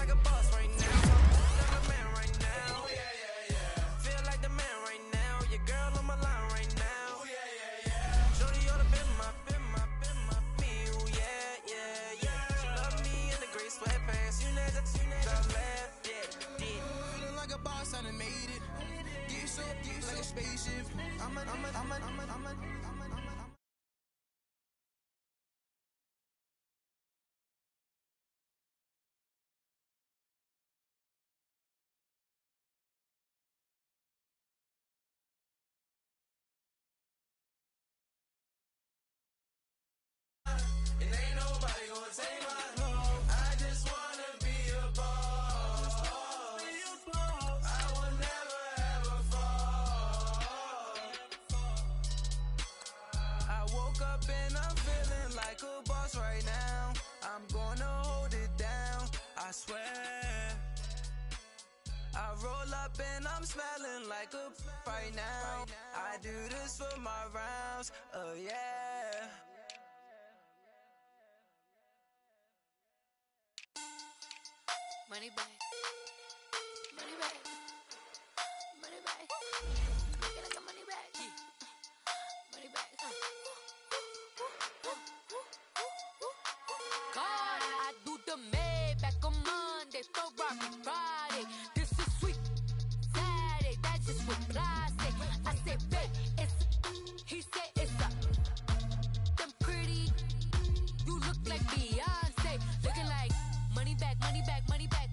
like a boss right now. I'm the man right now. Oh, yeah, yeah, yeah. Feel like the man right now. Your girl on my line right now. Oh, yeah, yeah, yeah. Shorty ought to been my, me, ooh, yeah, yeah, yeah. She love me in the gray sweatpants. You never, left, yeah, did. Feeling like a boss, I done made it. Get so like a spaceship. I'm a. And ain't nobody gonna take my home. I just wanna be a boss. I will never ever fall. I woke up and I'm feeling like a boss right now. I'm gonna hold it down, I swear. I roll up and I'm smelling like a right now. I do this for my rounds, oh yeah. Money back, money back, money back. Get like a money back, money back. God, I do the Maybach on Monday, Ferrari Friday. This is sweet Saturday, that's just what I say. I say, babe, it's he said it's a them pretty. You look like Beyonce, looking like money back, money back, money back,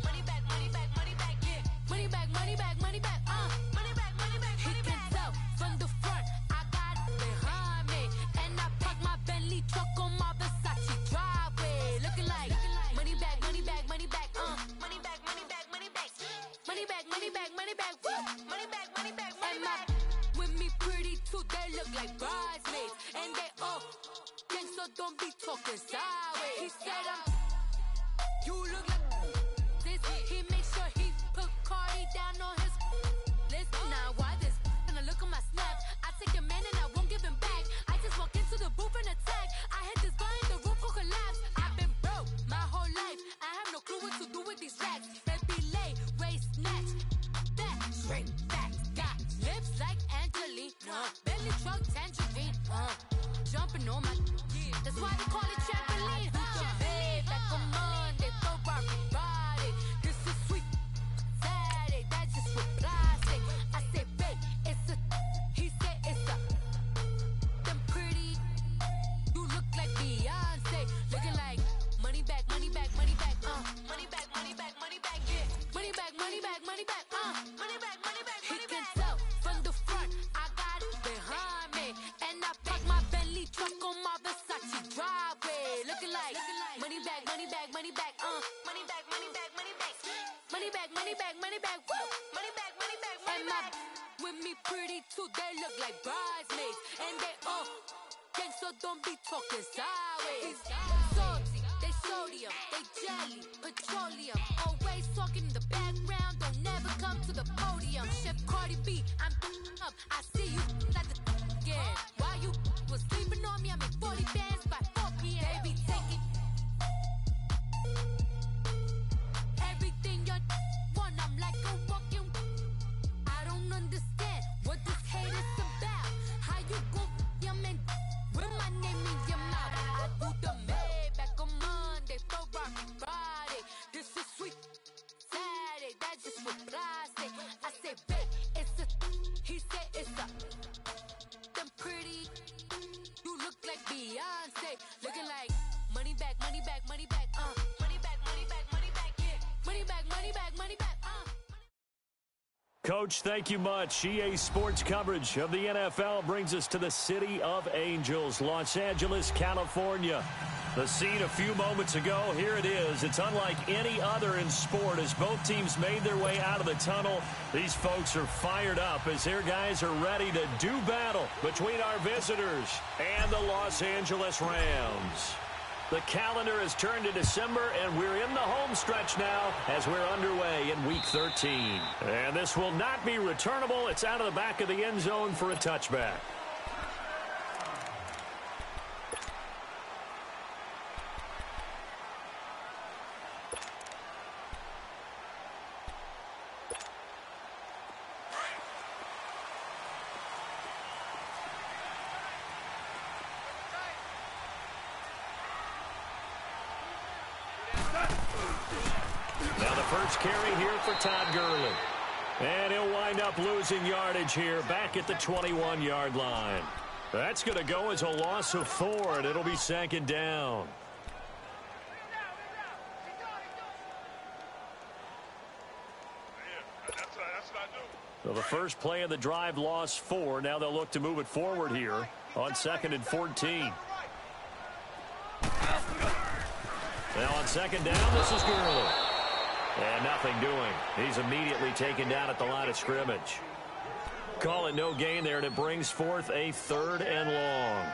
money back, money back, money back, yeah. Money back, money back, money back, money back, money back, money back. He can tell from the front, I got it behind me, and I park my Bentley truck on my Versace driveway, looking like money back, money back, money back, money back, money back, money back, money back, money back, money back, woo, money back, money back, money back. With me pretty too, they look like bridesmaids, and they all gang, so don't be talking sideways. He said you look like this. He makes sure he put Cardi down on his list. Now why this? Gonna look at my snap. I take a man and I won't give him back. I just walk into the booth and attack. I hit this guy in the roof will collapse. I've been broke my whole life. I have no clue what to do with these racks. Baby lay, waist snatch, back straight back. Got lips like Angelina, belly truck tangerine. Jumping on my, that's why they call it trampoline. Back on Monday, Ferrari Friday. This is sweet Saturday, that's just what I say. I say, babe, it's a, he said it's a, them pretty. You look like Beyonce, looking like money back, money back, money back, money back, money back, money back, yeah. Money back, money back, money back, money back, money back, money back. He can tell from the front, I got it behind me, and I park my Bentley truck on my Versace driveway, looking like money back, money back, money back, money back, money back, money back, money back, money back, money back, woo, money back, money back, money back. With me pretty too, they look like bridesmaids, and they all gang, so don't be talking sideways. Salty, they sodium, they jelly, petroleum, always talking in the background, don't never come to the podium. Chef Cardi B, I'm up, I see you like the again. While you was sleeping on me, I make 40 bands by 4 p.m. Baby, take it. Everything you want, I'm like a walking. I don't understand what this hate is about. How you go, your man, with my name in your mouth. I do the Maybach on Monday, Ferrari Friday. This is sweet Saturday, that's just what I say. I say, babe, it's a, he said it's a, them pretty. You look like Beyonce, looking like money back, money back, money back, money back, money back, money back, yeah. Money back, money back, money back, Coach, thank you much. EA Sports coverage of the NFL brings us to the City of Angels, Los Angeles, California. The scene a few moments ago, here it is. It's unlike any other in sport as both teams made their way out of the tunnel. These folks are fired up as their guys are ready to do battle between our visitors and the Los Angeles Rams. The calendar has turned to December, and we're in the home stretch now as we're underway in Week 13. And this will not be returnable. It's out of the back of the end zone for a touchback. Now the first carry here for Todd Gurley. And he'll wind up losing yardage here back at the 21-yard line. That's going to go as a loss of 4, and it'll be second down. So the first play of the drive lost 4. Now they'll look to move it forward here on 2nd and 14. Now on second down, this is Gurley. And nothing doing. He's immediately taken down at the line of scrimmage. Call it no gain there, and it brings forth a 3rd and long.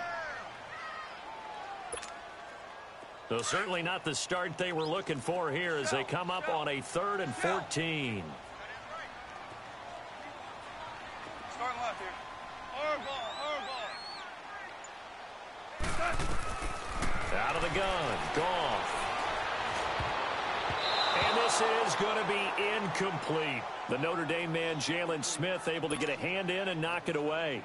So certainly not the start they were looking for here as they come up on a 3rd and 14. Start left here. Hard ball. Out of the gun. Goff. And this is going to be incomplete. The Notre Dame man, Jalen Smith, able to get a hand in and knock it away.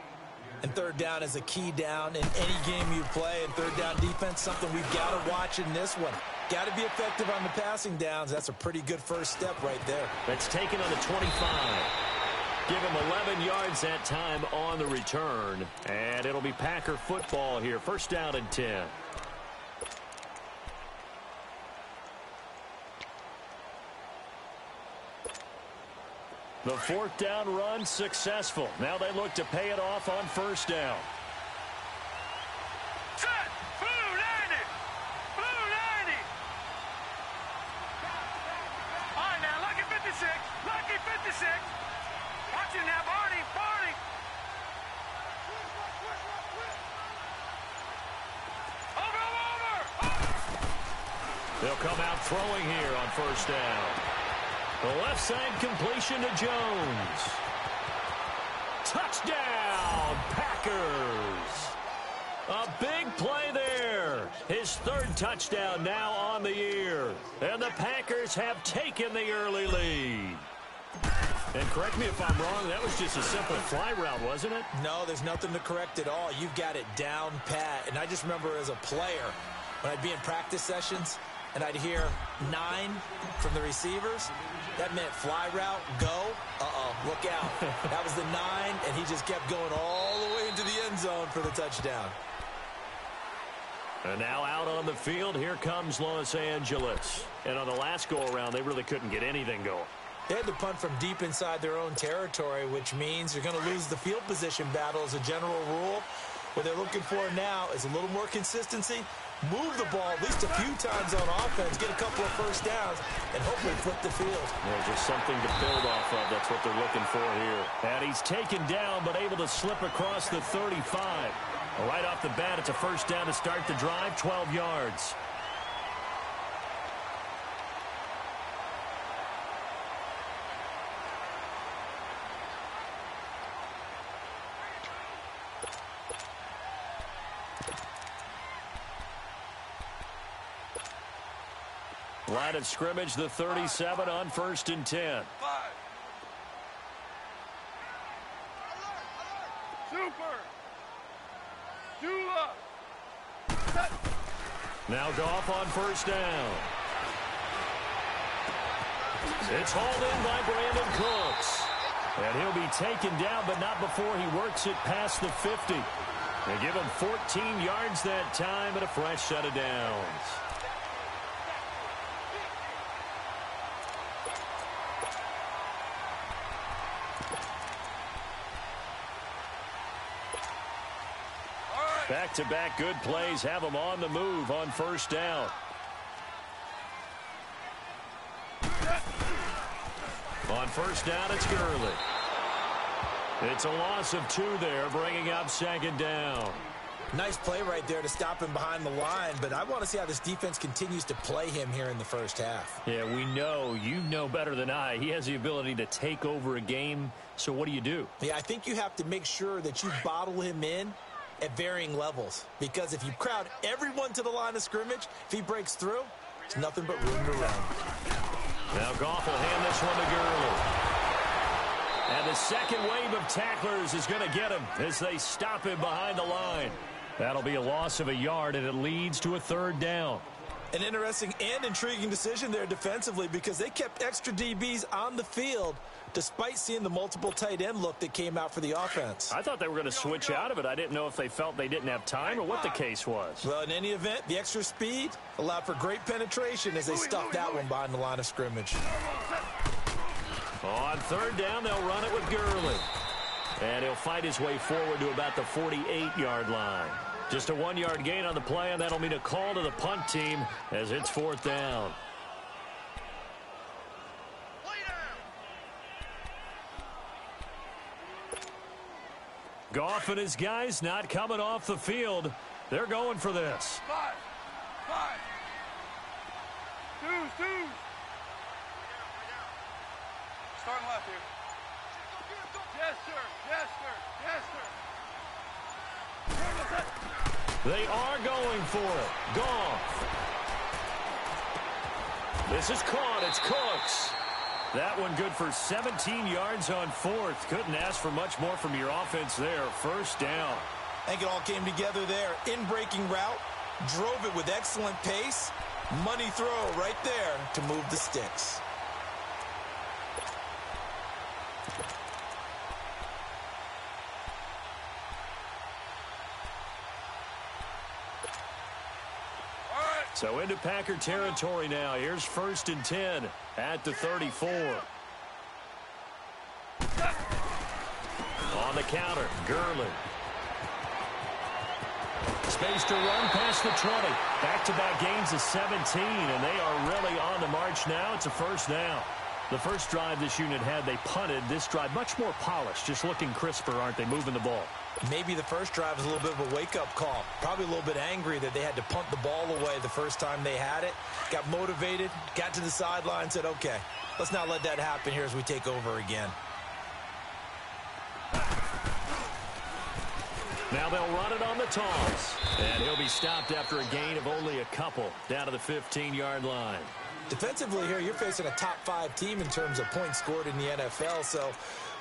And third down is a key down in any game you play. And third down defense, something we've got to watch in this one. Got to be effective on the passing downs. That's a pretty good first step right there. That's taken on the 25. Give him 11 yards that time on the return. And it'll be Packer football here. First down and 10. The 4th down run successful. Now they look to pay it off on first down. Set! Blue 90! Blue 90! All right, now, lucky 56. Lucky 56. Watch it now, Barney. Barney. Over. They'll come out throwing here on first down. The left side completion to Jones. Touchdown, Packers. A big play there. His 3rd touchdown now on the year. And the Packers have taken the early lead. And correct me if I'm wrong, that was just a simple fly route, wasn't it? No, there's nothing to correct at all. You've got it down pat. And I just remember as a player, when I'd be in practice sessions, and I'd hear 9 from the receivers, that meant fly route, go, look out. That was the 9, and he just kept going all the way into the end zone for the touchdown. And now out on the field, here comes Los Angeles. And on the last go-around, they really couldn't get anything going. They had to punt from deep inside their own territory, which means you're going to lose the field position battle as a general rule. What they're looking for now is a little more consistency, move the ball at least a few times on offense, get a couple of first downs, and hopefully flip the field. Yeah, just something to build off of. That's what they're looking for here. And he's taken down, but able to slip across the 35. Right off the bat, it's a first down to start the drive, 12 yards. Line of scrimmage, the 37 on 1st and 10. 5. Super. Jula. Set. Now Goff on first down. It's hauled in by Brandon Cooks. And he'll be taken down, but not before he works it past the 50. They give him 14 yards that time and a fresh set of downs. Back-to-back good plays have them on the move on first down. On first down, it's Gurley. It's a loss of 2 there, bringing up second down. Nice play right there to stop him behind the line, but I want to see how this defense continues to play him here in the first half. Yeah, we know. You know better than I. He has the ability to take over a game, so what do you do? Yeah, I think you have to make sure that you bottle him in at varying levels, because if you crowd everyone to the line of scrimmage, if he breaks through, it's nothing but room to run. Now Goff will hand this one to Gurley. And the second wave of tacklers is going to get him as they stop him behind the line. That'll be a loss of a yard, and it leads to a 3rd down. An interesting and intriguing decision there defensively because they kept extra DBs on the field despite seeing the multiple tight end look that came out for the offense. I thought they were going to switch out of it. I didn't know if they felt they didn't have time or what the case was. Well, in any event, the extra speed allowed for great penetration as they stuffed that one behind the line of scrimmage. On third down, they'll run it with Gurley. And he'll fight his way forward to about the 48-yard line. Just a 1-yard gain on the play, and that'll mean a call to the punt team as it's fourth down. Goff and his guys not coming off the field. They're going for this. Five. Two. Starting left here. Yes, sir. They are going for it. Goff. This is caught. It's Cooks. That one good for 17 yards on fourth. Couldn't ask for much more from your offense there. First down. I think it all came together there. In-breaking route. Drove it with excellent pace. Money throw right there to move the sticks. So into Packer territory now. Here's 1st and 10 at the 34. On the counter, Gurley. Space to run past the 20. Back-to-back gains of 17, and they are really on the march now. It's a first down. The first drive this unit had, they punted. This drive, much more polished, just looking crisper, aren't they, moving the ball? Maybe the first drive was a little bit of a wake-up call. Probably a little bit angry that they had to punt the ball away the first time they had it. Got motivated, got to the sideline, said, okay, let's not let that happen here as we take over again. Now they'll run it on the toss. And he'll be stopped after a gain of only a couple down to the 15-yard line. Defensively here, you're facing a top-5 team in terms of points scored in the NFL. So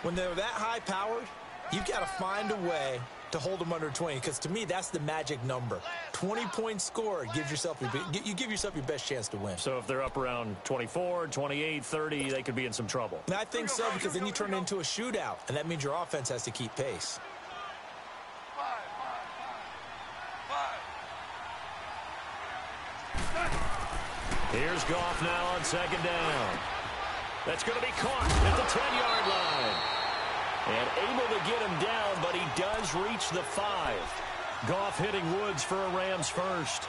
when they're that high-powered, you've got to find a way to hold them under 20, because to me, that's the magic number. 20 points scored, you give yourself your best chance to win. So if they're up around 24, 28, 30, they could be in some trouble. And I think so, because then you turn it into a shootout, and that means your offense has to keep pace. Here's Goff now on second down. That's going to be caught at the 10-yard line. And able to get him down, but he does reach the 5. Goff hitting Woods for a Rams first.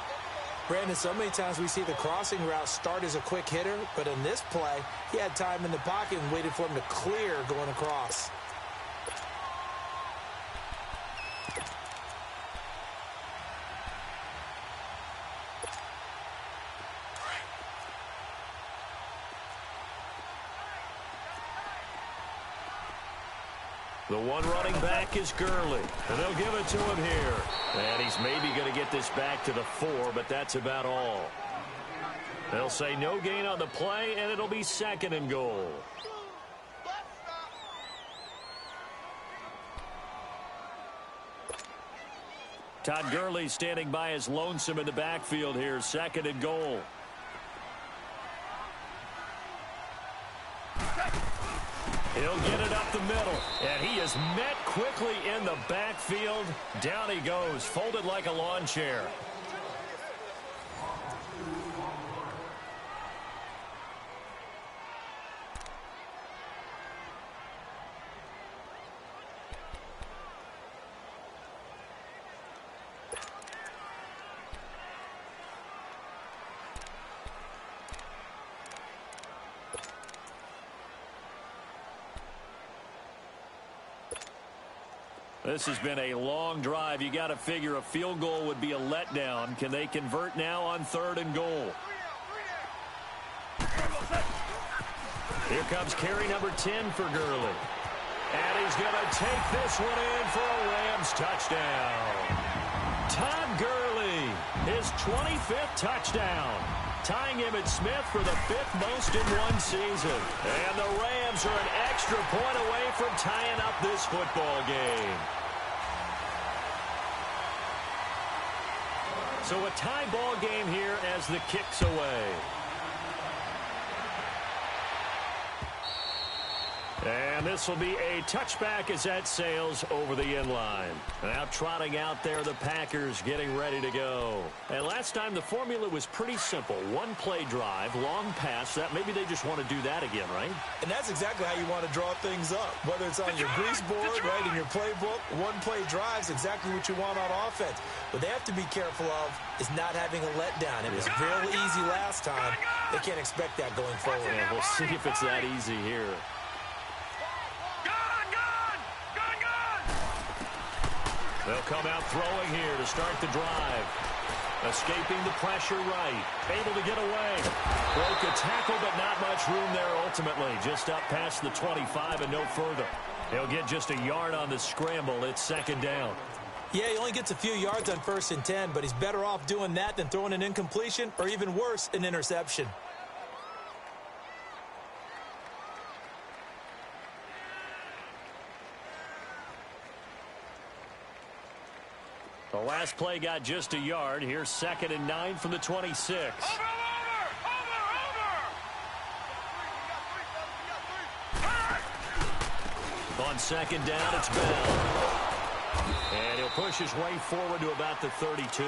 Brandon, so many times we see the crossing route start as a quick hitter, but in this play, he had time in the pocket and waited for him to clear going across. The one running back is Gurley, and they'll give it to him here. And he's maybe going to get this back to the 4, but that's about all. They'll say no gain on the play, and it'll be 2nd and goal. Todd Gurley standing by as lonesome in the backfield here, 2nd and goal. He'll get it up the middle, and he is met quickly in the backfield. Down he goes, folded like a lawn chair. This has been a long drive. You got to figure a field goal would be a letdown. Can they convert now on 3rd and goal? Here comes carry number 10 for Gurley. And he's going to take this one in for a Rams touchdown. Todd Gurley, his 25th touchdown, tying Emmitt Smith for the 5th most in one season. And the Rams are an extra point away from tying up this football game. So a tie ball game here as the kicks away. And this will be a touchback as that sails over the end line. Now trotting out there, the Packers getting ready to go. And last time the formula was pretty simple. One play drive, long pass. That maybe they just want to do that again, right? And that's exactly how you want to draw things up. Whether it's on your grease board, right, in your playbook, one play drive is exactly what you want on offense. What they have to be careful of is not having a letdown. It was real easy last time. They can't expect that going forward. Yeah, we'll see if it's that easy here. They'll come out throwing here to start the drive. Escaping the pressure right. Able to get away. Broke a tackle, but not much room there ultimately. Just up past the 25 and no further. He'll get just a yard on the scramble. It's second down. Yeah, he only gets a few yards on 1st and 10, but he's better off doing that than throwing an incompletion or even worse, an interception. The last play got just a yard. Here's 2nd and 9 from the 26. Over! On 2nd down, it's Bell. And he'll push his way forward to about the 32.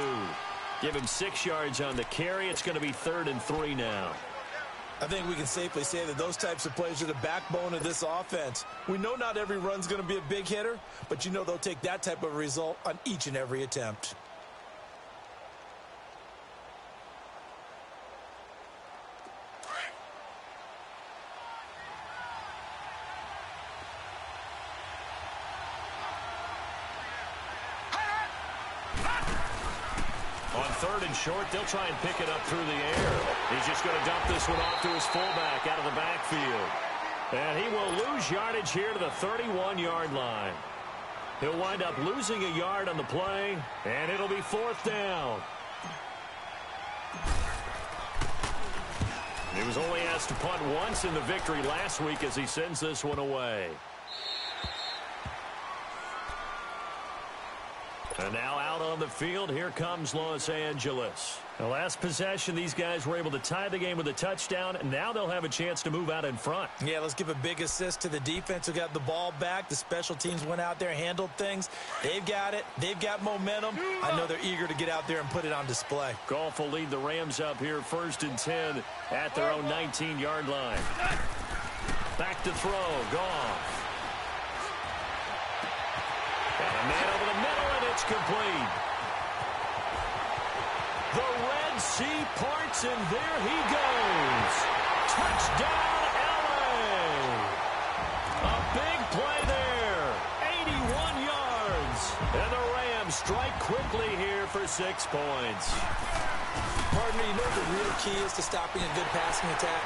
Give him 6 yards on the carry. It's going to be 3rd and 3 now. I think we can safely say that those types of plays are the backbone of this offense. We know not every run's going to be a big hitter, but you know they'll take that type of result on each and every attempt. On 3rd and short, they'll try and pick it up through the air. He's just going to dump this one off to his fullback out of the backfield. And he will lose yardage here to the 31-yard line. He'll wind up losing a yard on the play, and it'll be 4th down. He was only asked to punt once in the victory last week as he sends this one away. And now out on the field, here comes Los Angeles. The last possession, these guys were able to tie the game with a touchdown, and now they'll have a chance to move out in front. Yeah, let's give a big assist to the defense who got the ball back. The special teams went out there, handled things. They've got it. They've got momentum. I know they're eager to get out there and put it on display. Goff will lead the Rams up here 1st and 10 at their own 19-yard line. Back to throw, Goff. And a man over the middle, and it's complete. The Red Sea parts, and there he goes. Touchdown, L.A. A big play there. 81 yards. And the Rams strike quickly here for 6 points. Partner, you know what the real key is to stopping a good passing attack?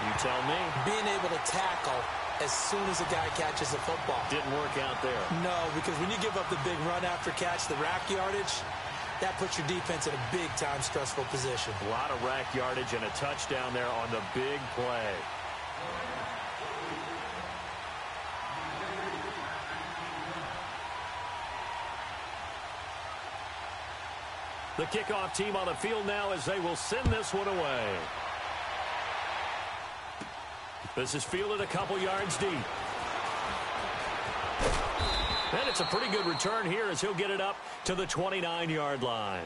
You tell me. Being able to tackle as soon as a guy catches a football. Didn't work out there. No, because when you give up the big run after catch, the rack yardage, that puts your defense in a big-time stressful position. A lot of rack yardage and a touchdown there on the big play. The kickoff team on the field now as they will send this one away. This is fielded a couple yards deep. And it's a pretty good return here as he'll get it up to the 29-yard line.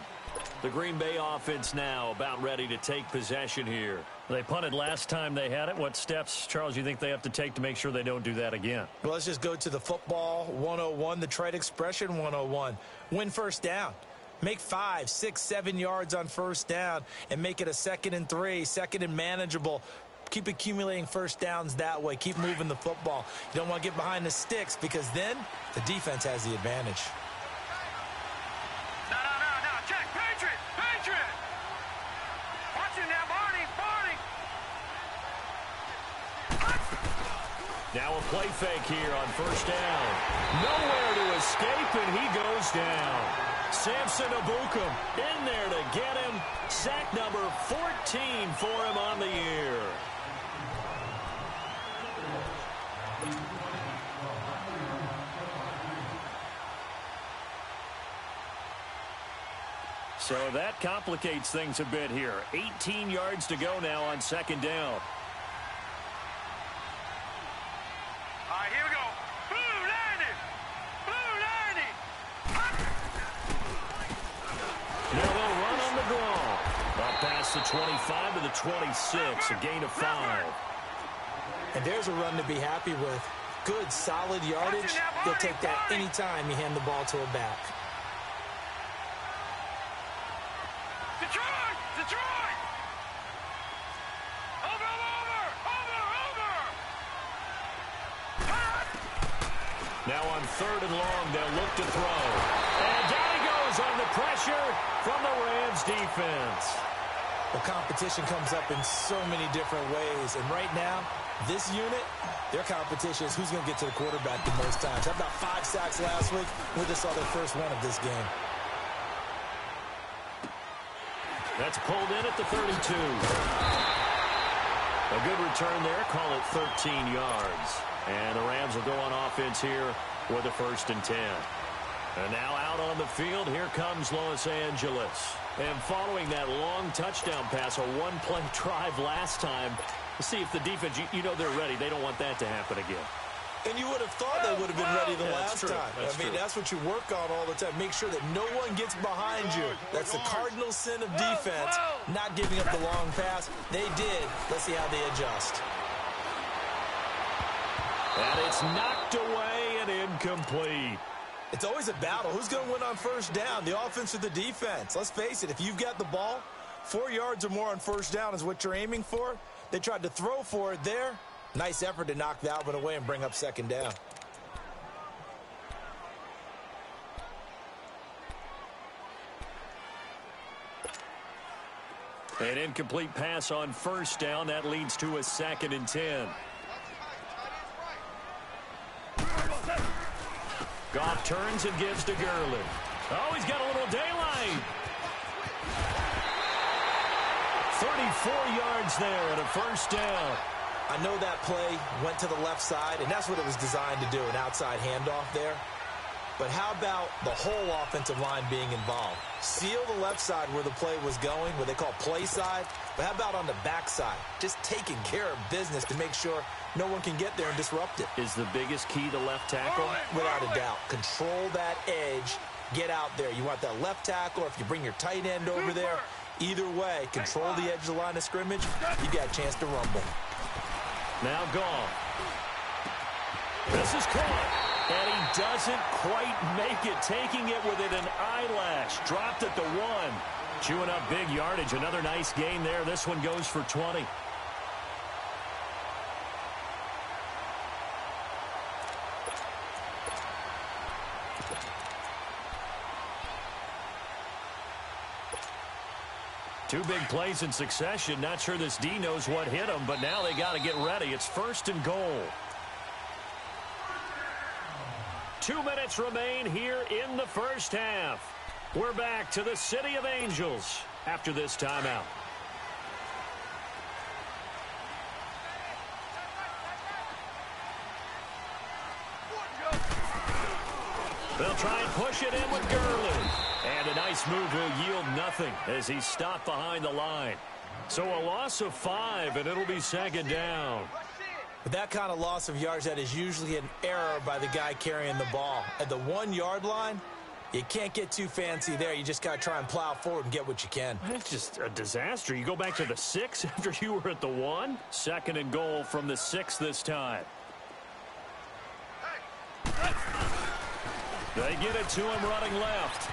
The Green Bay offense now about ready to take possession here. They punted last time they had it. What steps, Charles, you think they have to take to make sure they don't do that again? Well, let's just go to the football 101, the trade expression 101. Win 1st down. Make 5, 6, 7 yards on 1st down and make it a 2nd and 3, 2nd and manageable. Keep accumulating 1st downs that way. Keep moving the football. You don't want to get behind the sticks because then the defense has the advantage. No. Check. Patriot. Watch it now, Barney. Now a play fake here on 1st down. Nowhere to escape, and he goes down. Samson Abukum in there to get him. Sack number 14 for him on the year. So that complicates things a bit here. 18 yards to go now on second down. All right, here we go. Blue 90. Blue 90. Now they'll run on the draw. Up past the 25 to the 26, a gain of 5. And there's a run to be happy with. Good, solid yardage. They'll take that anytime you hand the ball to a back. Detroit! Detroit! Over! Now on third and long, they'll look to throw. And down he goes on the pressure from the Rams defense. The competition comes up in so many different ways. And right now, this unit, their competition is who's going to get to the quarterback the most times. How about 5 sacks last week? We just saw their first one of this game. That's pulled in at the 32. A good return there. Call it 13 yards. And the Rams will go on offense here with a 1st and 10. And now out on the field, here comes Los Angeles. And following that long touchdown pass, a one-play drive last time, to see if the defense, you know they're ready. They don't want that to happen again. And you would have thought they would have been ready the last time. I mean, that's what you work on all the time. Make sure that no one gets behind you. That's the cardinal sin of defense, not giving up the long pass. They did. Let's see how they adjust. And it's knocked away and incomplete. It's always a battle. Who's going to win on first down, the offense or the defense? Let's face it, if you've got the ball, 4 yards or more on first down is what you're aiming for. They tried to throw for it there. Nice effort to knock that one away and bring up second down. An incomplete pass on first down. That leads to a 2nd and 10. Goff turns and gives to Gurley. Oh, he's got a little daylight. 34 yards there and a 1st down. I know that play went to the left side, and that's what it was designed to do, an outside handoff there. But how about the whole offensive line being involved? Seal the left side where the play was going, what they call play side. But how about on the back side? Just taking care of business to make sure no one can get there and disrupt it. Is the biggest key to left tackle? Without a doubt. Control that edge. Get out there. You want that left tackle, or if you bring your tight end over there, either way, control the edge of the line of scrimmage, you got a chance to rumble. Now Goff. This is caught. And he doesn't quite make it, taking it within an eyelash. Dropped at the 1. Chewing up big yardage. Another nice gain there. This one goes for 20. Two big plays in succession. Not sure this D knows what hit him, but now they got to get ready. It's 1st and goal. 2 minutes remain here in the first half. We're back to the City of Angels after this timeout. They'll try and push it in with Gurley. And a nice move will yield nothing as he's stopped behind the line. So a loss of 5, and it'll be 2nd down. With that kind of loss of yards, that is usually an error by the guy carrying the ball. At the 1 yard line, you can't get too fancy there. You just got to try and plow forward and get what you can. It's just a disaster. You go back to the 6 after you were at the 1. 2nd and goal from the 6 this time. They get it to him running left.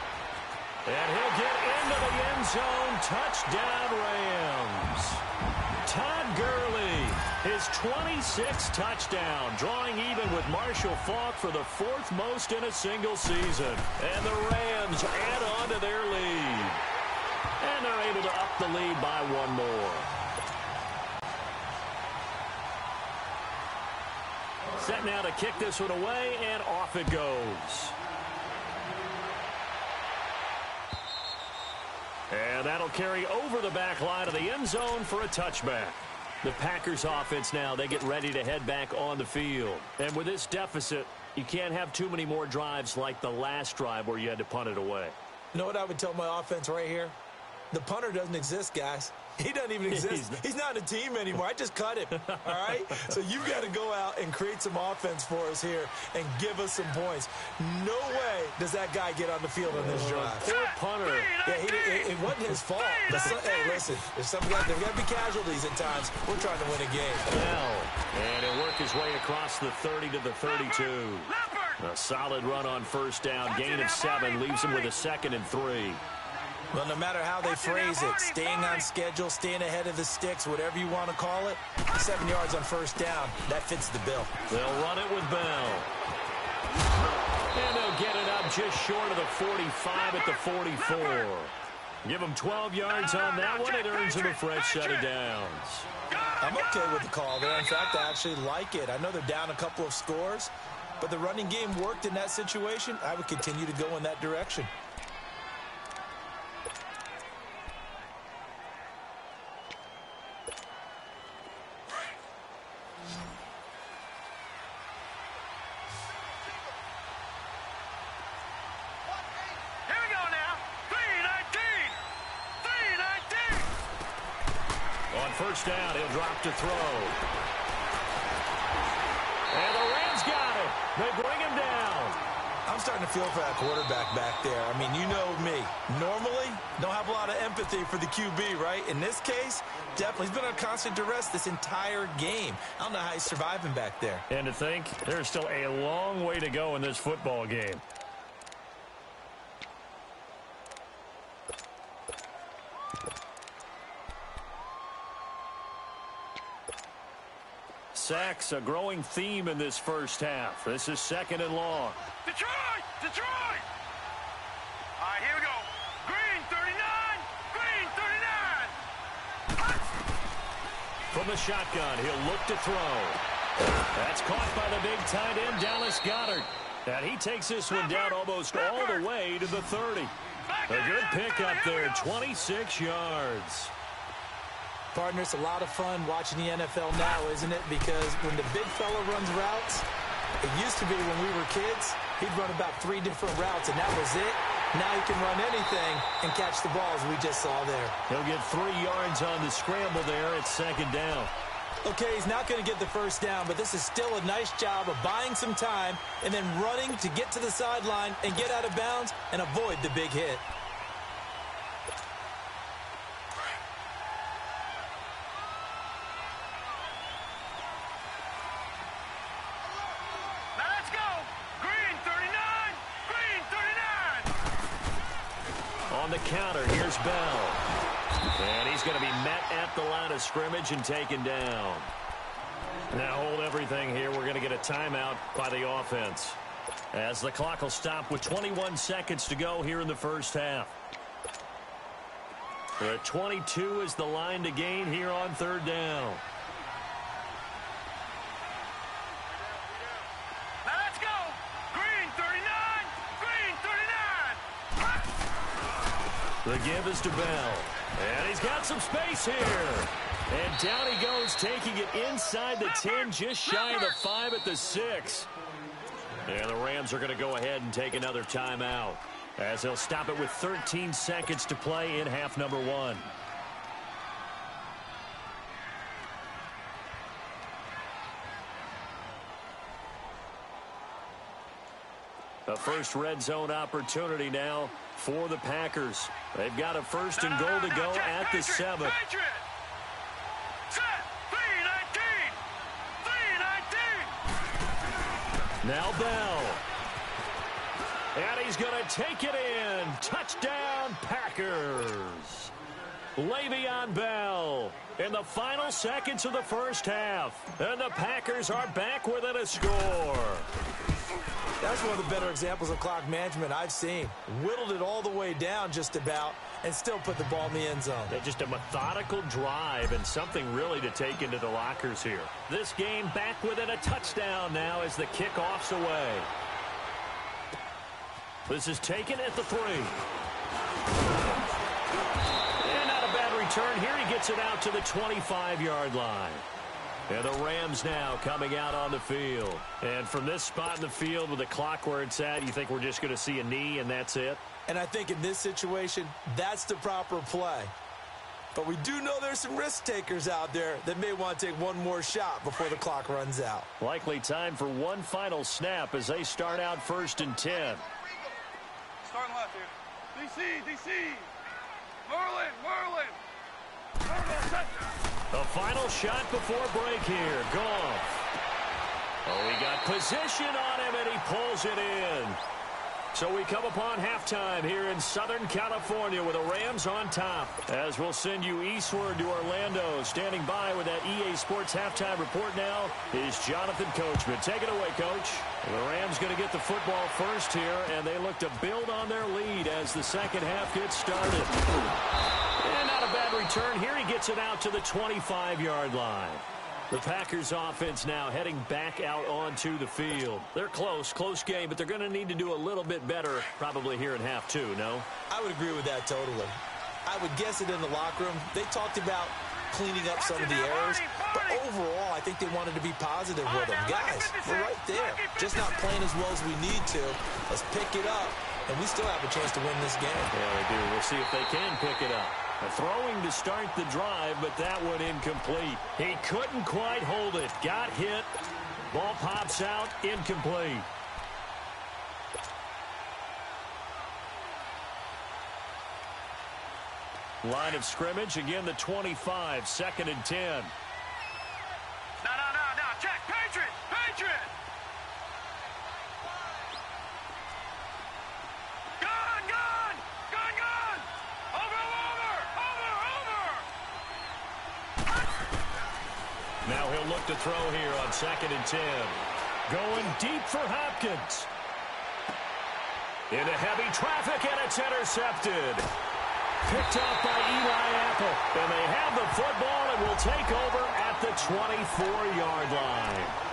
And he'll get into the end zone. Touchdown, Rams. Todd Gurley, his 26th touchdown, drawing even with Marshall Faulk for the 4th most in a single season. And the Rams add on to their lead. And they're able to up the lead by 1 more. Set now to kick this one away, and off it goes. And that'll carry over the back line of the end zone for a touchback. The Packers offense now, they get ready to head back on the field. And with this deficit, you can't have too many more drives like the last drive where you had to punt it away. You know what I would tell my offense right here? The punter doesn't exist, guys. He doesn't even exist. He's not in a team anymore. I just cut him, all right? So you've got to go out and create some offense for us here and give us some points. No way does that guy get on the field on this drive. Poor punter. Yeah, it wasn't his fault. But hey, listen, there's got to be casualties at times. We're trying to win a game. Well, and he'll work his way across the 30 to the 32. A solid run on first down. Gain of 7 leaves him with a 2nd and 3. Well, no matter how they phrase it, staying on schedule, staying ahead of the sticks, whatever you want to call it, 7 yards on first down, that fits the bill. They'll run it with Bell. And they'll get it up just short of the 45 at the 44. Give them 12 yards on that one. It earns them a fresh set of downs. I'm okay with the call there. In fact, I actually like it. I know they're down a couple of scores, but the running game worked in that situation. I would continue to go in that direction. First down, he'll drop to throw. And the Rams got it. They bring him down. I'm starting to feel for that quarterback back there. I mean, you know me. Normally, don't have a lot of empathy for the QB, right? In this case, definitely. He's been on constant duress this entire game. I don't know how he's surviving back there. And to think, there's still a long way to go in this football game. Sacks, a growing theme in this first half. This is 2nd and long. Detroit! Detroit! All right, here we go. Green 39! Green 39! From the shotgun, he'll look to throw. That's caught by the big tight end, Dallas Goedert. And he takes this one down almost all the way to the 30. A good pickup there, 26 yards. Partner, it's a lot of fun watching the NFL now, isn't it? Because when the big fella runs routes, it used to be when we were kids, he'd run about 3 different routes, and that was it. Now he can run anything and catch the balls we just saw there. He'll get 3 yards on the scramble there at 2nd down. Okay, he's not going to get the first down, but this is still a nice job of buying some time and then running to get to the sideline and get out of bounds and avoid the big hit. On the counter, here's Bell. And he's going to be met at the line of scrimmage and taken down. Now hold everything here. We're going to get a timeout by the offense, as the clock will stop with 21 seconds to go here in the first half. The 22 is the line to gain here on 3rd down. The give is to Bell. And he's got some space here. And down he goes, taking it inside the 10, just shy of the 5 at the 6. And the Rams are going to go ahead and take another timeout, as they'll stop it with 13 seconds to play in half number 1. A first red zone opportunity now for the Packers. They've got a 1st and goal to go at the 7. Now Bell. And he's going to take it in. Touchdown, Packers. Le'Veon Bell in the final seconds of the first half. And the Packers are back within a score. That's one of the better examples of clock management I've seen. Whittled it all the way down just about and still put the ball in the end zone. Yeah, just a methodical drive and something really to take into the lockers here. This game back within a touchdown now as the kickoff's away. This is taken at the 3. And not a bad return here. He gets it out to the 25-yard line. And the Rams now coming out on the field. And from this spot in the field with the clock where it's at, you think we're just going to see a knee and that's it? And I think in this situation, that's the proper play. But we do know there's some risk takers out there that may want to take one more shot before the clock runs out. Likely time for one final snap as they start out 1st and 10. Starting left here. DC. Merlin. The final shot before break here. Goff. Oh, he got position on him, and he pulls it in. So we come upon halftime here in Southern California with the Rams on top. As we'll send you eastward to Orlando. Standing by with that EA Sports halftime report now is Jonathan Coachman. Take it away, Coach. The Rams going to get the football first here, and they look to build on their lead as the second half gets started. And not a bad return here. He gets it out to the 25-yard line. The Packers offense now heading back out onto the field. They're close game, but they're going to need to do a little bit better probably here in half two, no? I would agree with that totally. I would guess it in the locker room. They talked about cleaning up some of the errors, but overall, I think they wanted to be positive with them. Guys, we're right there. Just not playing as well as we need to. Let's pick it up, and we still have a chance to win this game. Yeah, they do. We'll see if they can pick it up. A throwing to start the drive, but that one incomplete. He couldn't quite hold it. Got hit. Ball pops out. Incomplete. Line of scrimmage. Again, the 25. 2nd and 10. No. Check. Patriot. Gun. Over. Now he'll look to throw here on 2nd and 10. Going deep for Hopkins. Into heavy traffic, and it's intercepted. Picked off by Eli Apple. And they have the football and will take over at the 24-yard line.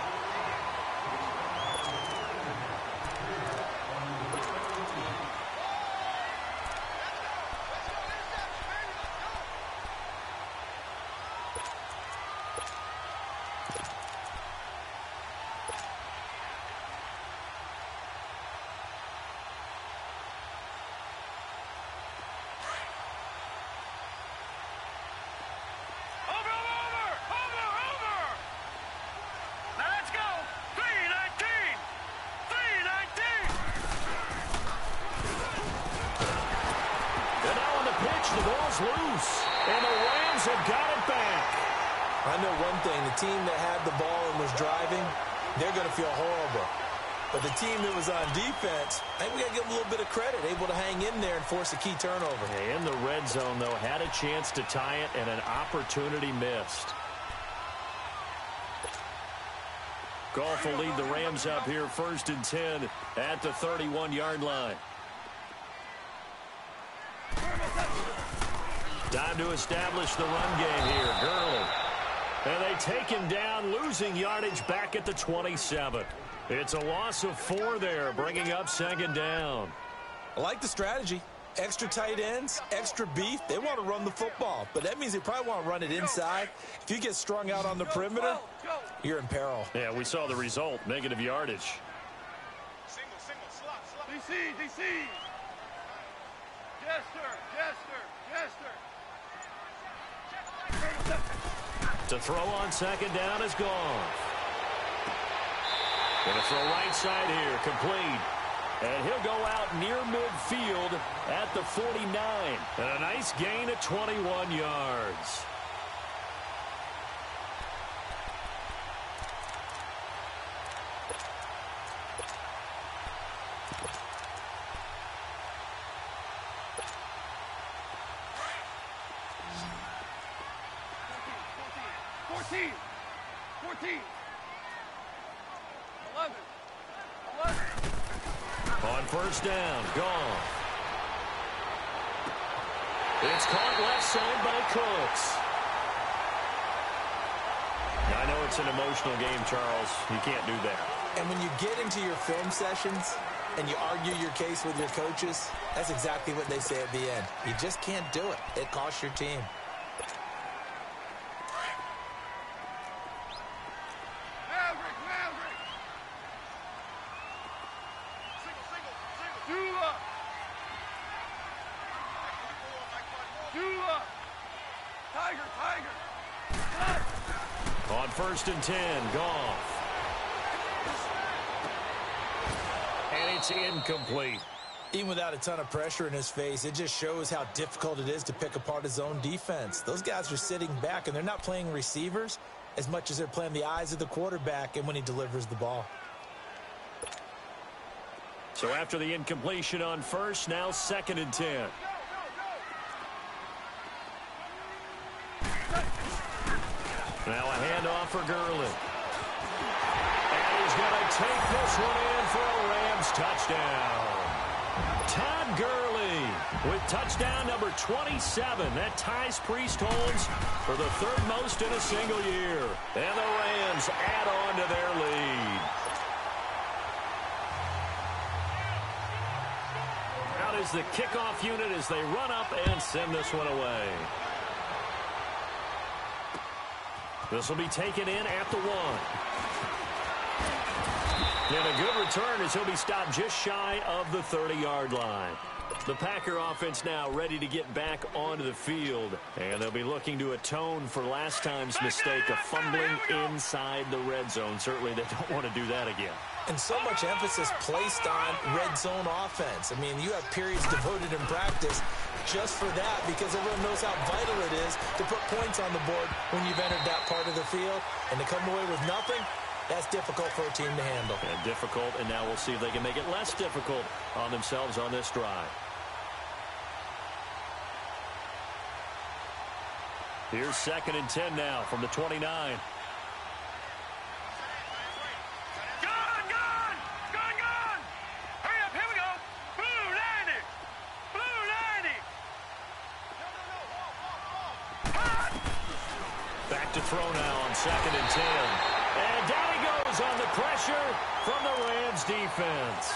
The ball's loose, and the Rams have got it back. I know one thing. The team that had the ball and was driving, they're going to feel horrible. But the team that was on defense, I think we got to give them a little bit of credit, able to hang in there and force a key turnover. In the red zone, though, had a chance to tie it, and an opportunity missed. Goff will lead the Rams up here 1st and 10 at the 31-yard line. Time to establish the run game here. Gurley. And they take him down, losing yardage back at the 27. It's a loss of 4 there, bringing up 2nd down. I like the strategy. Extra tight ends, extra beef. They want to run the football, but that means they probably want to run it inside. If you get strung out on the perimeter, you're in peril. Yeah, we saw the result, negative yardage. Single, slot. DC. Jester. To throw on 2nd down is gone. Going to throw right side here, complete. And he'll go out near midfield at the 49. And a nice gain of 21 yards. On 1st down, gone. It's caught left side by Cooks. Now, I know it's an emotional game, Charles. You can't do that. And when you get into your film sessions and you argue your case with your coaches, that's exactly what they say at the end. You just can't do it. It costs your team. On 1st and 10, Goff. And it's incomplete. Even without a ton of pressure in his face, it just shows how difficult it is to pick apart his own defense. Those guys are sitting back, and they're not playing receivers as much as they're playing the eyes of the quarterback and when he delivers the ball. So after the incompletion on 1st, now 2nd and 10. Now a handoff for Gurley. And he's going to take this one in for a Rams touchdown. Todd Gurley with touchdown number 27. That ties Priest Holmes for the 3rd most in a single year. And the Rams add on to their lead. Out is the kickoff unit as they run up and send this one away. This will be taken in at the 1. And a good return as he'll be stopped just shy of the 30-yard line. The Packer offense now ready to get back onto the field. And they'll be looking to atone for last time's mistake of fumbling inside the red zone. Certainly they don't want to do that again. And so much emphasis placed on red zone offense. I mean, you have periods devoted in practice just for that because everyone knows how vital it is to put points on the board when you've entered that part of the field. And to come away with nothing, that's difficult for a team to handle. And difficult, and now we'll see if they can make it less difficult on themselves on this drive. Here's 2nd and 10 now from the 29. To throw now on 2nd and 10. And down he goes on the pressure from the Rams defense.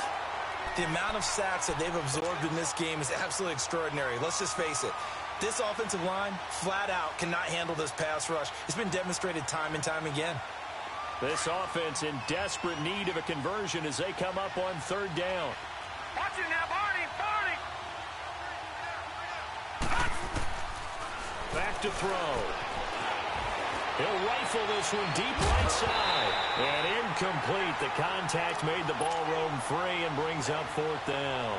The amount of sacks that they've absorbed in this game is absolutely extraordinary. Let's just face it. This offensive line, flat out, cannot handle this pass rush. It's been demonstrated time and time again. This offense in desperate need of a conversion as they come up on 3rd down. Watch it now, Barney. Back to throw. He'll rifle this one deep right side. And incomplete. The contact made the ball roam free and brings up 4th down.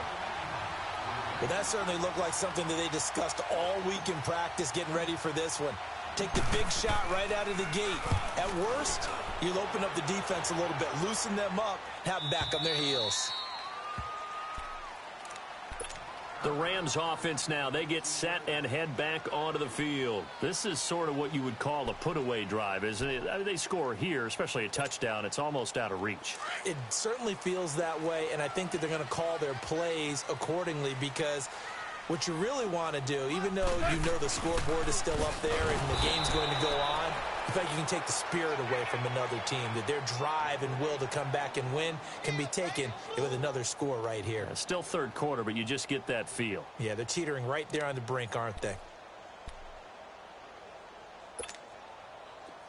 Well, that certainly looked like something that they discussed all week in practice getting ready for this one. Take the big shot right out of the gate. At worst, you'll open up the defense a little bit, loosen them up, have them back on their heels. The Rams offense now, they get set and head back onto the field. This is sort of what you would call a put-away drive, isn't it? I mean, they score here, especially a touchdown. It's almost out of reach. It certainly feels that way, and I think that they're going to call their plays accordingly because what you really want to do, even though you know the scoreboard is still up there and the game's going to go on, in fact, you can take the spirit away from another team, that their drive and will to come back and win can be taken with another score right here. It's still 3rd quarter, but you just get that feel. Yeah, they're teetering right there on the brink, aren't they?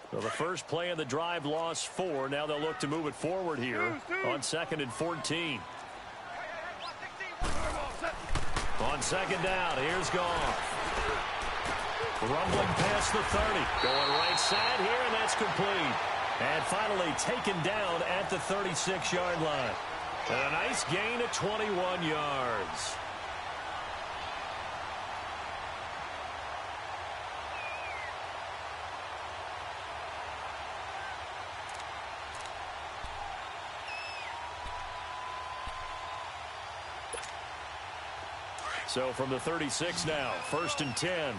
So the first play of the drive lost 4. Now they'll look to move it forward here on 2nd and 14. On 2nd down, here's Goff. Rumbling past the 30. Going right side here, and that's complete. And finally taken down at the 36-yard line. And a nice gain of 21 yards. So from the 36 now, 1st and 10.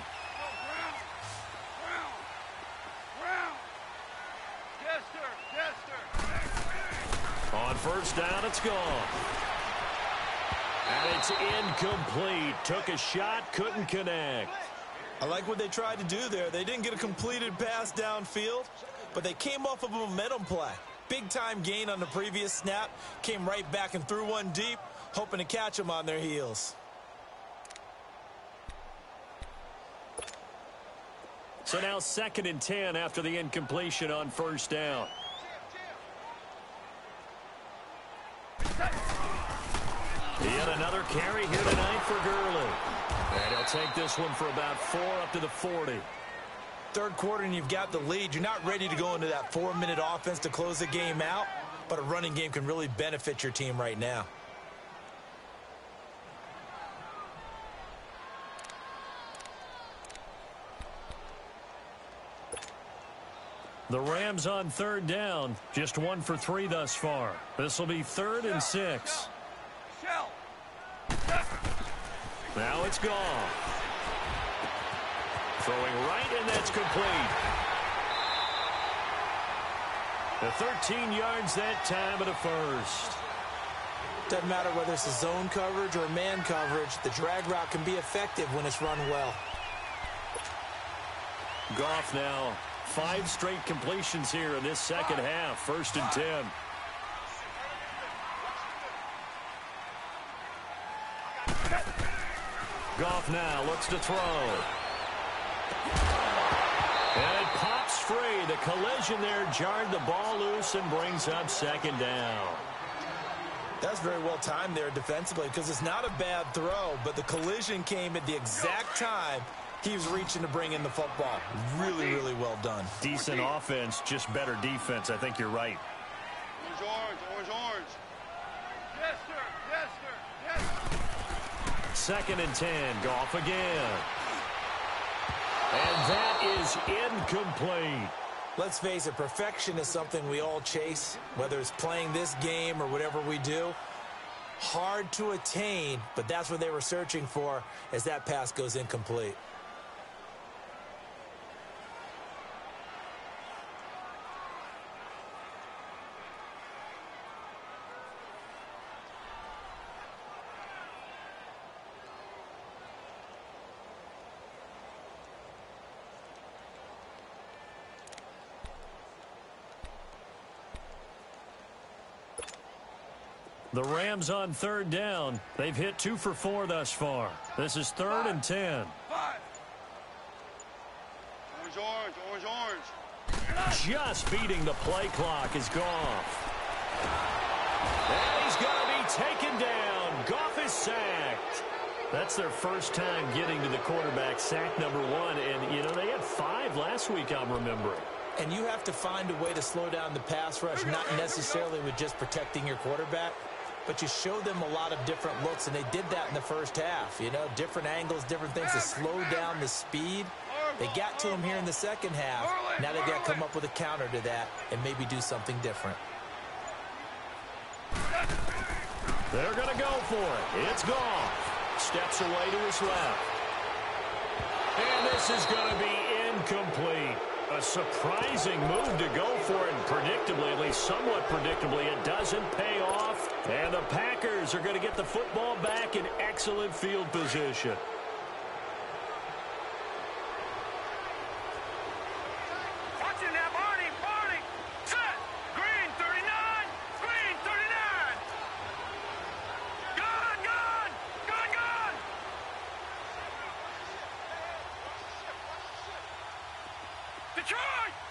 On 1st down, it's gone. And it's incomplete. Took a shot, couldn't connect. I like what they tried to do there. They didn't get a completed pass downfield, but they came off of a momentum play. Big-time gain on the previous snap. Came right back and threw one deep, hoping to catch them on their heels. So now 2nd and 10 after the incompletion on 1st down. Yet another carry here tonight for Gurley. And he'll take this one for about 4 up to the 40. Third quarter and you've got the lead. You're not ready to go into that 4-minute offense to close the game out, but a running game can really benefit your team right now. The Rams on third down, just 1 for 3 thus far. This will be 3rd and 6. Now it's gone. Throwing right, and that's complete. The 13 yards that time at a first. Doesn't matter whether it's a zone coverage or man coverage, the drag route can be effective when it's run well. Goff now, 5 straight completions here in this second half. 1st and 10. Goff now looks to throw. And it pops free. The collision there jarred the ball loose and brings up 2nd down. That's very well timed there defensively because it's not a bad throw, but the collision came at the exact time he was reaching to bring in the football. Really, really well done. Decent offense, just better defense. I think you're right. Orange. Yes, sir. Yes, sir. Yes. 2nd and 10. Goff again. And that is incomplete. Let's face it, perfection is something we all chase, whether it's playing this game or whatever we do. Hard to attain, but that's what they were searching for as that pass goes incomplete. The Rams on third down. They've hit 2 for 4 thus far. This is 3rd and 10. Orange. Just beating the play clock is Goff. And he's going to be taken down. Goff is sacked. That's their first time getting to the quarterback, sack number 1. And, you know, they had 5 last week, I'm remembering. And you have to find a way to slow down the pass rush, not necessarily with just protecting your quarterback, but you show them a lot of different looks, and they did that in the first half. You know, different angles, different things to slow down the speed. They got to him here in the second half. Now they've got to come up with a counter to that and maybe do something different. They're going to go for it. It's Goff. Steps away to his left. And this is going to be incomplete. A surprising move to go for it, and predictably, at least somewhat predictably, it doesn't pay off. And the Packers are going to get the football back in excellent field position. Watching that, Barney. Set. Green 39. Green 39. Gone.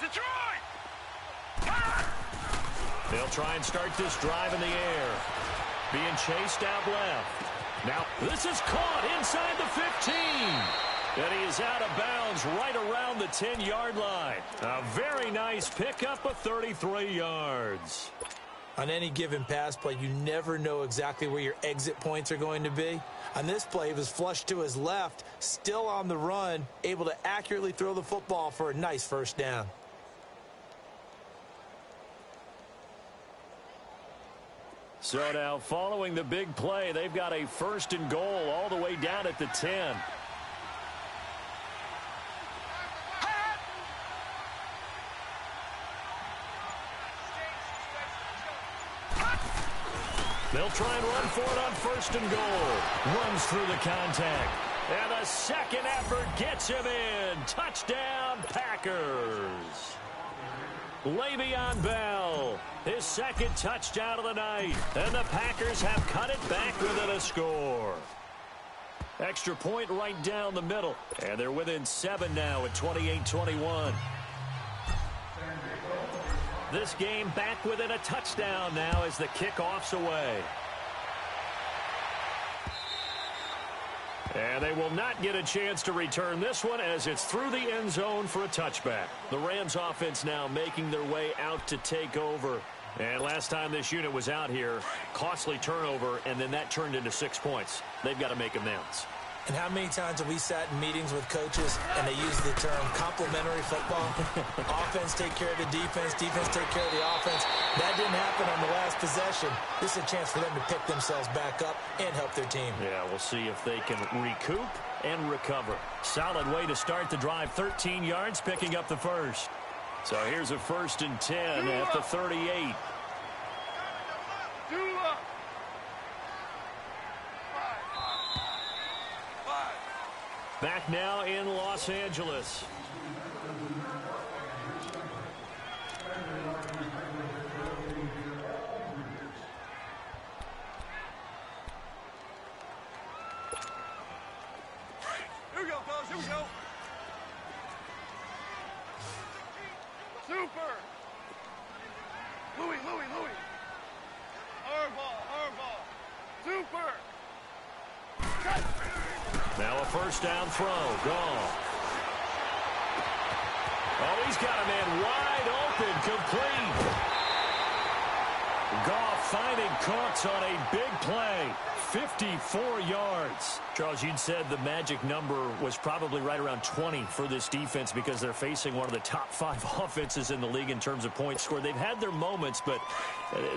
Detroit. They'll try and start this drive in the air. Being chased out left. Now, this is caught inside the 15. And he is out of bounds right around the 10-yard line. A very nice pickup of 33 yards. On any given pass play, you never know exactly where your exit points are going to be. On this play, he was flushed to his left, still on the run, able to accurately throw the football for a nice first down. So now, following the big play, they've got a 1st and goal all the way down at the 10. They'll try and run for it on 1st and goal. Runs through the contact. And a second effort gets him in. Touchdown, Packers. Le'Veon Bell, his 2nd touchdown of the night. And the Packers have cut it back within a score. Extra point right down the middle. And they're within 7 now at 28-21. This game back within a touchdown now as the kickoff's away. And they will not get a chance to return this one as it's through the end zone for a touchback. The Rams offense now making their way out to take over. And last time this unit was out here, costly turnover, and then that turned into 6 points. They've got to make amends. And how many times have we sat in meetings with coaches and they use the term complementary football? Offense take care of the defense, defense take care of the offense. That didn't happen on the last possession. This is a chance for them to pick themselves back up and help their team. Yeah, we'll see if they can recoup and recover. Solid way to start the drive, 13 yards, picking up the first. So here's a 1st and 10 at the 38. Back now in Los Angeles. Here we go, fellas. Here we go. Super. Louis. Hardball. Super. Cut. Now a 1st down throw. Gone. Oh, he's got a man wide open. Complete. Goff finding Cooks on a big play. 54 yards. Charles, you'd said the magic number was probably right around 20 for this defense because they're facing one of the top 5 offenses in the league in terms of points scored. They've had their moments, but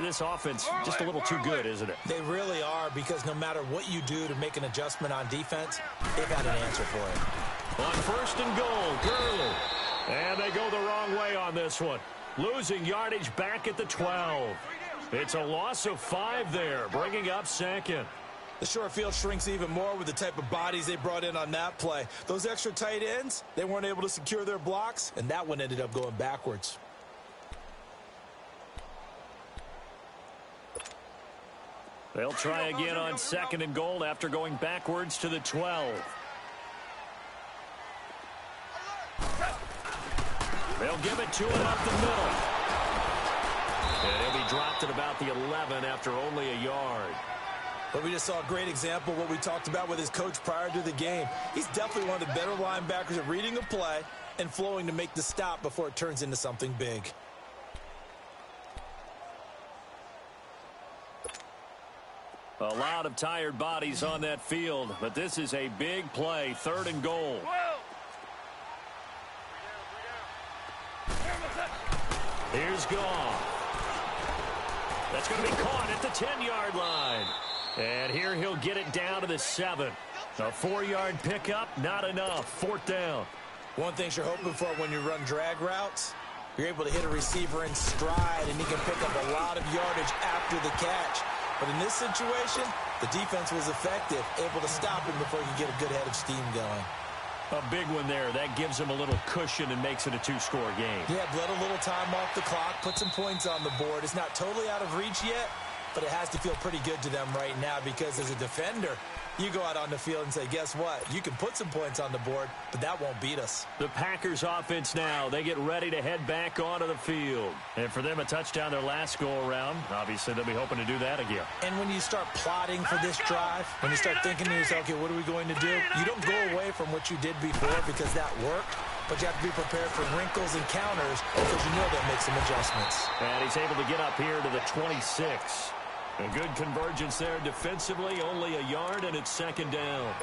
this offense just a little too good, isn't it? They really are, because no matter what you do to make an adjustment on defense, they've had an answer for it. On 1st and goal, Gurley. And they go the wrong way on this one. Losing yardage back at the 12. It's a loss of 5 there, bringing up 2nd. The short field shrinks even more with the type of bodies they brought in on that play. Those extra tight ends, they weren't able to secure their blocks, and that one ended up going backwards. They'll try again on 2nd and goal after going backwards to the 12. They'll give it to him up the middle. And he'll be dropped at about the 11 after only a yard. But we just saw a great example of what we talked about with his coach prior to the game. He's definitely one of the better linebackers at reading a play and flowing to make the stop before it turns into something big. A lot of tired bodies on that field, but this is a big play, 3rd and goal. Here's Goff. That's going to be caught at the 10-yard line. And here he'll get it down to the 7. A 4-yard pickup, not enough. 4th down. One thing you're hoping for when you run drag routes, you're able to hit a receiver in stride, and he can pick up a lot of yardage after the catch. But in this situation, the defense was effective, able to stop him before he could get a good head of steam going. A big one there. That gives him a little cushion and makes it a 2-score game. Yeah, let a little time off the clock, put some points on the board. It's not totally out of reach yet, but it has to feel pretty good to them right now because as a defender, you go out on the field and say, guess what? You can put some points on the board, but that won't beat us. The Packers offense now, they get ready to head back onto the field. And for them, a touchdown their last go-around. Obviously, they'll be hoping to do that again. And when you start plotting for this drive, when you start thinking to yourself, okay, what are we going to do? You don't go away from what you did before because that worked, but you have to be prepared for wrinkles and counters because you know they'll make some adjustments. And he's able to get up here to the 26. A good convergence there defensively, only a yard, and it's 2nd down.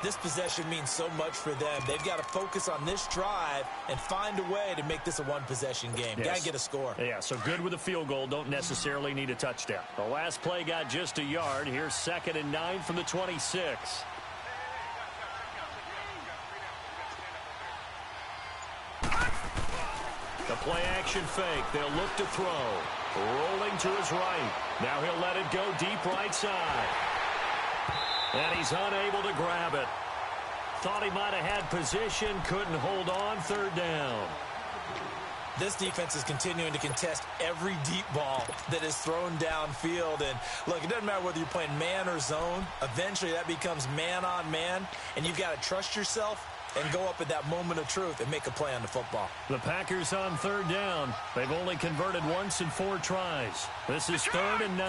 This possession means so much for them. They've got to focus on this drive and find a way to make this a one-possession game. Yes. Got to get a score. Yeah, so good with a field goal. Don't necessarily need a touchdown. The last play got just a yard. Here's 2nd and 9 from the 26. The play-action fake. They'll look to throw. Rolling to his right. Now he'll let it go deep right side. And he's unable to grab it. Thought he might have had position. Couldn't hold on. 3rd down. This defense is continuing to contest every deep ball that is thrown downfield. And, look, it doesn't matter whether you're playing man or zone. Eventually that becomes man-on-man, and you've got to trust yourself and go up at that moment of truth and make a play on the football. The Packers on 3rd down. They've only converted once in 4 tries. This is 3rd and 9.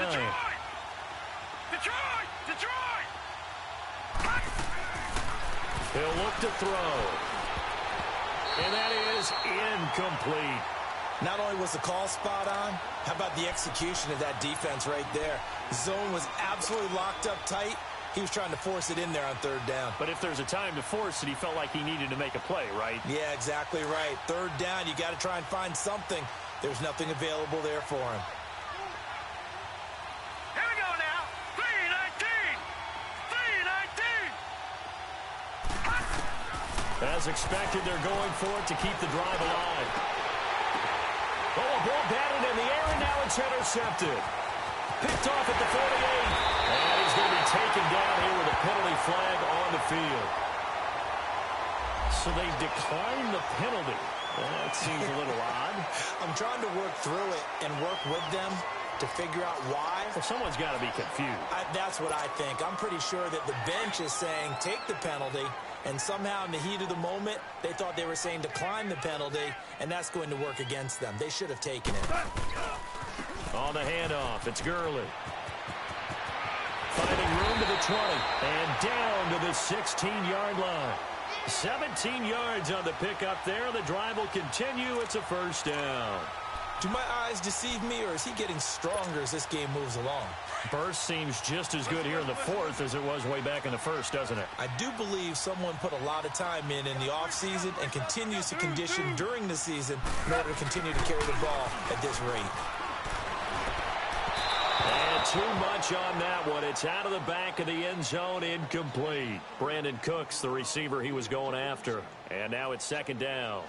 Detroit! He'll look to throw. And that is incomplete. Not only was the call spot on, how about the execution of that defense right there? The zone was absolutely locked up tight. He was trying to force it in there on third down. But if there's a time to force it, he felt like he needed to make a play, right? Yeah, exactly right. Third down, you got to try and find something. There's nothing available there for him. Here we go now. 3-19. 3-19. As expected, they're going for it to keep the drive alive. Oh, a ball batted in the air, and now it's intercepted. Picked off at the 48. And he's going to be taken down here with a penalty flag on the field. So they declined the penalty. That seems a little odd. I'm trying to work through it and work with them to figure out why. Well, someone's got to be confused. That's what I think. I'm pretty sure that the bench is saying take the penalty, and somehow in the heat of the moment, they thought they were saying decline the penalty, and that's going to work against them. They should have taken it. On the handoff, it's Gurley. Finding room to the 20, and down to the 16-yard line. 17 yards on the pickup there. The drive will continue. It's a first down. Do my eyes deceive me, or is he getting stronger as this game moves along? Burst seems just as good here in the fourth as it was way back in the first, doesn't it? I do believe someone put a lot of time in the offseason and continues to condition during the season in order to continue to carry the ball at this rate. And too much on that one. It's out of the back of the end zone, incomplete. Brandon Cooks, the receiver he was going after. And now it's second down.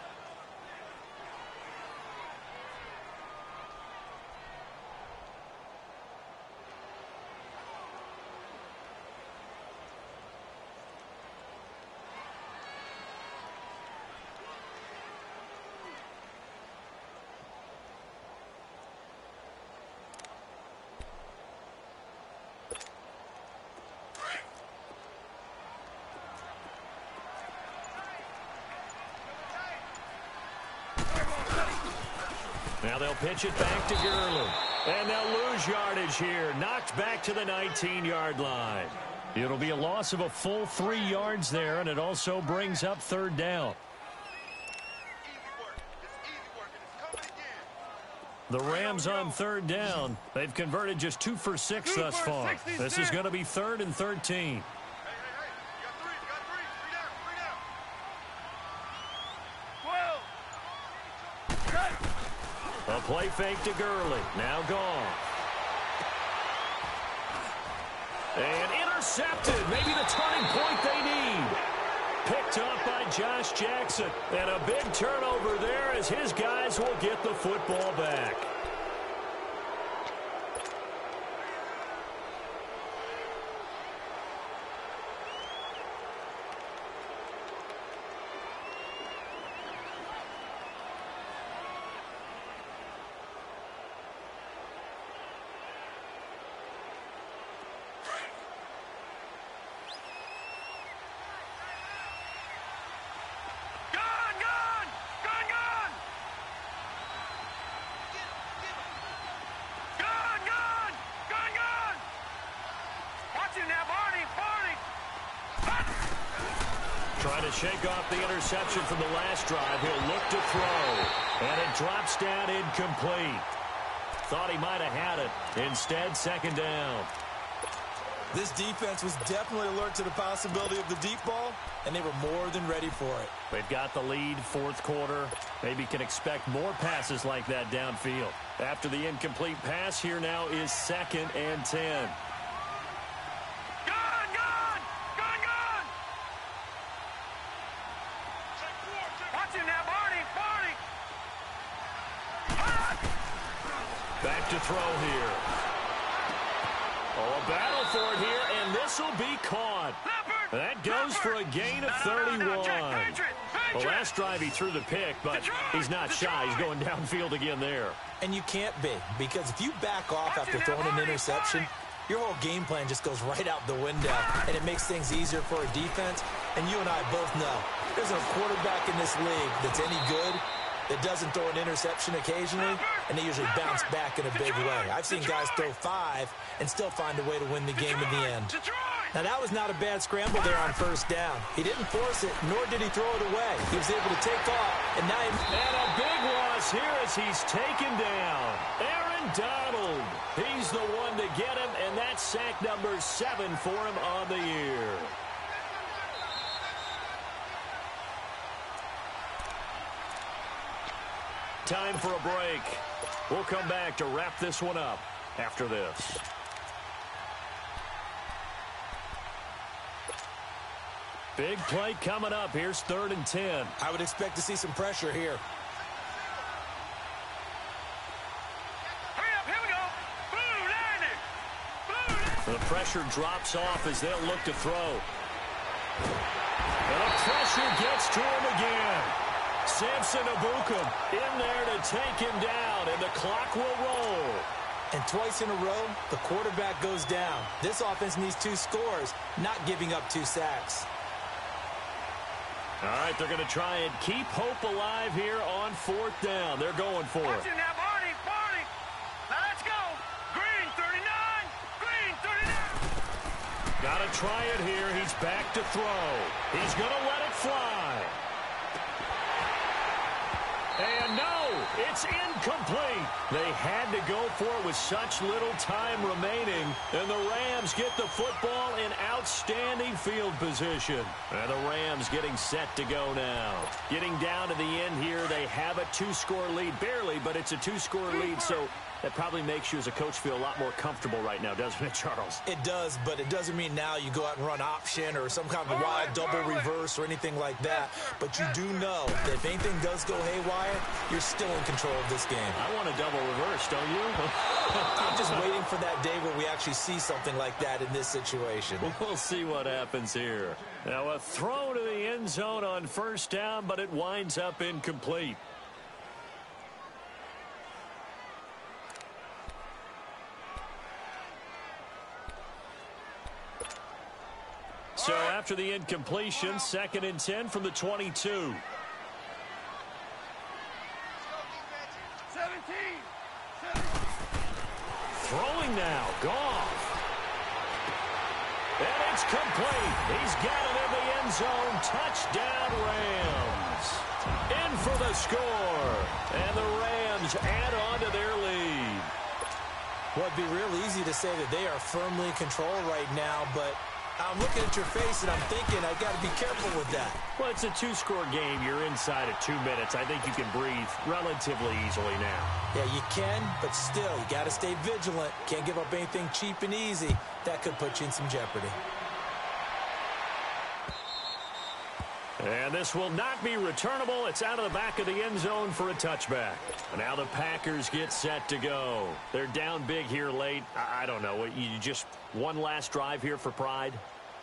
Now they'll pitch it back to Gurley. And they'll lose yardage here. Knocked back to the 19-yard line. It'll be a loss of a full 3 yards there, and it also brings up third down. The Rams on third down. They've converted just 2 for 6 thus far. This is going to be 3rd and 13. A play fake to Gurley. Now gone. And intercepted. Maybe the turning point they need. Picked up by Josh Jackson. And a big turnover there as his guys will get the football back. Trying to shake off the interception from the last drive. He'll look to throw. And it drops down incomplete. Thought he might have had it. Instead, second down. This defense was definitely alert to the possibility of the deep ball, and they were more than ready for it. They've got the lead, fourth quarter. Maybe can expect more passes like that downfield. After the incomplete pass, here now is 2nd and 10. Back to throw here. Oh, a battle for it here, and this will be caught. That goes for a gain of 31. Well, last drive he threw the pick, but he's not shy. He's going downfield again there. And you can't be, because if you back off after throwing an interception, your whole game plan just goes right out the window, and it makes things easier for a defense. And you and I both know there's no quarterback in this league that's any good that doesn't throw an interception occasionally, and they usually bounce back in a big way. I've seen guys throw 5 and still find a way to win the game in the end. Now, that was not a bad scramble there on first down. He didn't force it, nor did he throw it away. He was able to take off, and now And a big loss here as he's taken down. Aaron Donald. He's the one to get him, and that's sack number 7 for him on the year. Time for a break. We'll come back to wrap this one up after this. Big play coming up. Here's 3rd and 10. I would expect to see some pressure here. Hurry up, here we go. Blue, line it. Blue, The pressure drops off as they'll look to throw. And the pressure gets to him again. Samson Ebukam in there to take him down, and the clock will roll. And twice in a row, the quarterback goes down. This offense needs 2 scores, not giving up 2 sacks. All right, they're going to try and keep hope alive here on 4th down. They're going for Watch it. it now, Barney. Now let's go. Green 39. Green 39. Got to try it here. He's back to throw. He's going to let it fly. And no, it's incomplete. They had to go for it with such little time remaining. And the Rams get the football in outstanding field position. And the Rams getting set to go now. Getting down to the end here, they have a 2-score lead. Barely, but it's a 2-score lead, so that probably makes you as a coach feel a lot more comfortable right now, doesn't it, Charles? It does, but it doesn't mean now you go out and run option or some kind of a wild double reverse or anything like that. But you do know that if anything does go haywire, you're still in control of this game. I want a double reverse, don't you? I'm just waiting for that day where we actually see something like that in this situation. We'll see what happens here. Now a throw to the end zone on 1st down, but it winds up incomplete. So after the incompletion, 2nd and 10 from the 22. 17. Throwing now, Goff. And it's complete. He's got it in the end zone. Touchdown, Rams. In for the score. And the Rams add on to their lead. Well, it'd be real easy to say that they are firmly in control right now, but I'm looking at your face and I'm thinking I got to be careful with that. Well, it's a 2-score game. You're inside of 2 minutes. I think you can breathe relatively easily now. Yeah, you can, but still, you got to stay vigilant. Can't give up anything cheap and easy. That could put you in some jeopardy. And this will not be returnable. It's out of the back of the end zone for a touchback. Now the Packers get set to go. They're down big here late. I don't know. You just one last drive here for pride?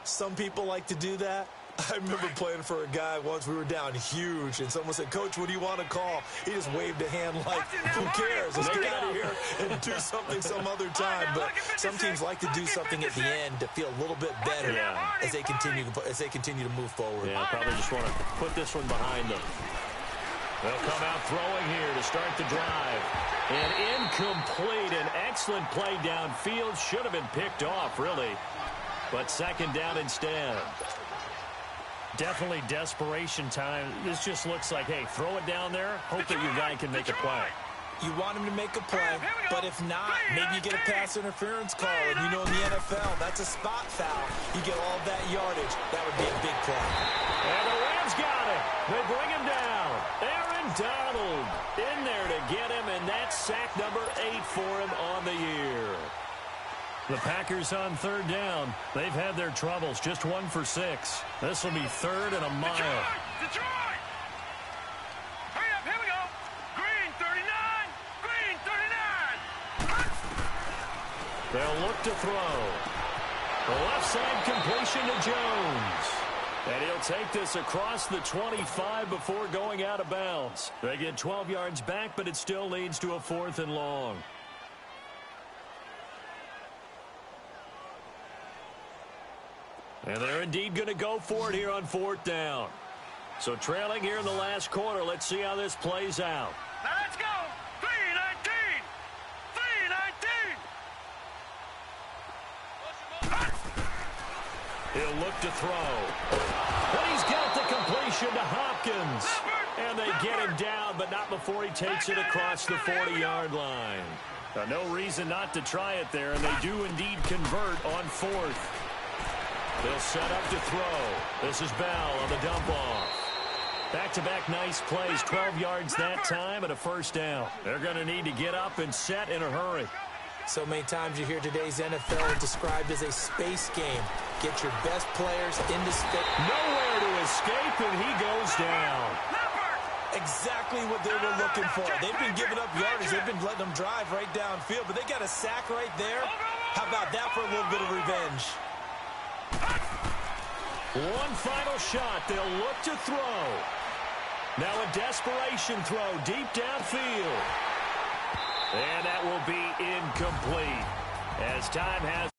Some people like to do that. I remember playing for a guy once. We were down huge, and someone said, "Coach, what do you want to call?" He just waved a hand like, "Who cares? Let's get out of here and do something some other time." But some teams like to do something at the end to feel a little bit better as they continue to move forward. Yeah, probably just want to put this one behind them. They'll come out throwing here to start the drive. And incomplete. An excellent play downfield. Should have been picked off, really. But 2nd down instead. Definitely desperation time. This just looks like, hey, throw it down there. Hope that your guy can make a play. You want him to make a play, but if not, maybe you get a pass interference call. And you know in the NFL, that's a spot foul. You get all that yardage. That would be a big play. And the Rams got it. They bring him down. Aaron Donald in there to get him, and that's sack number 8 for him on the year. The Packers on 3rd down. They've had their troubles. Just 1 for 6. This will be 3rd and a mile. Detroit! Hurry up, here we go. Green 39. Green 39. They'll look to throw. The left side completion to Jones. And he'll take this across the 25 before going out of bounds. They get 12 yards back, but it still leads to a 4th and long. And they're indeed going to go for it here on 4th down. So trailing here in the last quarter. Let's see how this plays out. Now let's go. 3-19. 3-19. He'll look to throw. But he's got the completion to Hopkins. And they get him down, but not before he takes it across the 40-yard line. No reason not to try it there, and they do indeed convert on fourth. They'll set up to throw. This is Bell on the dump-off. Back-to-back nice plays, 12 yards that time and a first down. They're going to need to get up and set in a hurry. So many times you hear today's NFL described as a space game. Get your best players into space. Nowhere to escape, and he goes down. Exactly what they were looking for. They've been giving up yardage. They've been letting them drive right downfield, but they got a sack right there. How about that for a little bit of revenge? One final shot. They'll look to throw. Now a desperation throw deep downfield. And that will be incomplete as time has